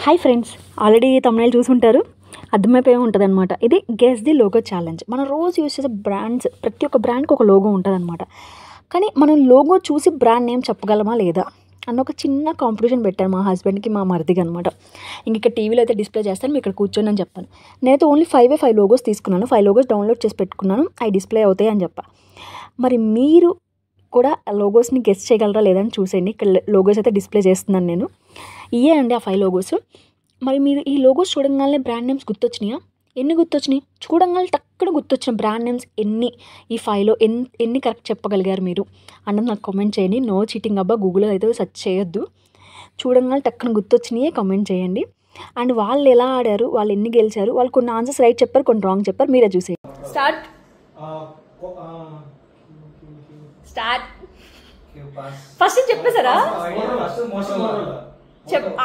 Hi friends, already తమిళ చూసుంటారు, అర్థమైపోయి ఉంటుంది అనమాట. ఇది గెస్ ది లోగో ఛాలెంజ్. మనం రోజు యూస్ చేసే బ్రాండ్స్, ప్రతి ఒక్క బ్రాండ్కి ఒక లోగో ఉంటుంది అనమాట. కానీ మనం లోగో చూసి బ్రాండ్ నేమ్ చెప్పగలమా లేదా అన్న ఒక చిన్న కాంపిటీషన్ పెట్టాను మా హస్బెండ్కి, మా మరిదికి అనమాట. ఇంక ఇక్కడ టీవీలో అయితే డిస్ప్లే చేస్తాను, మీరు ఇక్కడ కూర్చొని అని చెప్పాను. నేనైతే ఓన్లీ 5 లోగోస్ తీసుకున్నాను, 5 లోగోస్ డౌన్లోడ్ చేసి పెట్టుకున్నాను, అవి డిస్ప్లే అవుతాయి అని చెప్పా. మరి మీరు కూడా లోగోస్ని గెస్ చేయగలరా లేదని చూసేయండి. ఇక్కడ లోగోస్ అయితే డిస్ప్లే చేస్తున్నాను నేను. ఇవే అండి ఆ 5 లోగోస్. మరి మీరు ఈ లోగోస్ చూడంగానే బ్రాండ్ నేమ్స్ గుర్తొచ్చినాయా? ఎన్ని గుర్తొచ్చినాయి? చూడంగానే టక్కున గుర్తొచ్చిన బ్రాండ్ నేమ్స్ ఎన్ని, ఈ 5లో ఎన్ని కరెక్ట్ చెప్పగలిగారు మీరు అన్నది నాకు కామెంట్ చేయండి. నో చీటింగ్ అబ్బా, గూగుల్లో అయితే సెర్చ్ చేయొద్దు. చూడంగానే టక్కున గుర్తొచ్చినాయే కామెంట్ చేయండి. అండ్ వాళ్ళు ఎలా ఆడారు, వాళ్ళు ఎన్ని గెలిచారు, వాళ్ళు కొన్ని ఆన్సర్స్ రైట్ చెప్పారు, కొన్ని రాంగ్ చెప్పారు, మీరే చూసేయండి. స్టార్ట్. ఫస్ట్ చెప్పేశారా?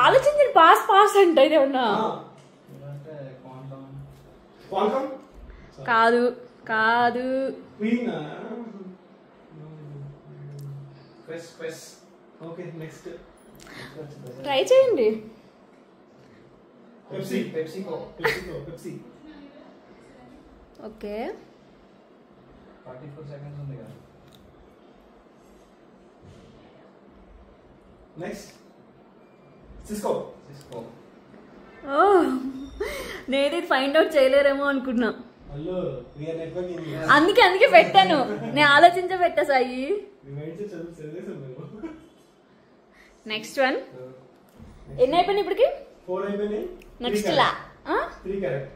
ఆలోచించండి. పాస్ అంటే ఇదేమన్నా కాదు. ట్రై చేయండి. ఓకే, 44 seconds ఉంది కదా. Next Cisco. నేనే ఫైండ్ అవుట్ చేయలేరేమో అనుకున్నా, అందుకే పెట్టాను. నేను ఆలోచించే పెట్టా సాయి. Next one. ఎన్ని అయిపోయినాయి ఇప్పటికి? 4 అయిపోయినాయి. Next law 3 correct.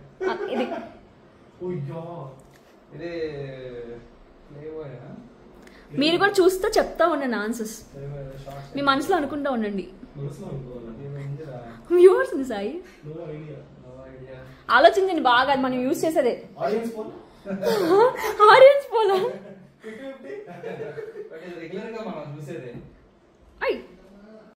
ఇది ఇది ఫ్లేవర్. మీరు కూడా చూస్తూ చెప్తా ఉండండి ఆన్సర్స్, మీ మనసులో అనుకుంటా ఉండండి. వ్యూవర్స్ ఉంది సాయి, ఆలోచించండి బాగా. మనం యూజ్ చేసేదే ఆడియన్స్ పోలా. రెగ్యులర్ గా మనం చూసేదే.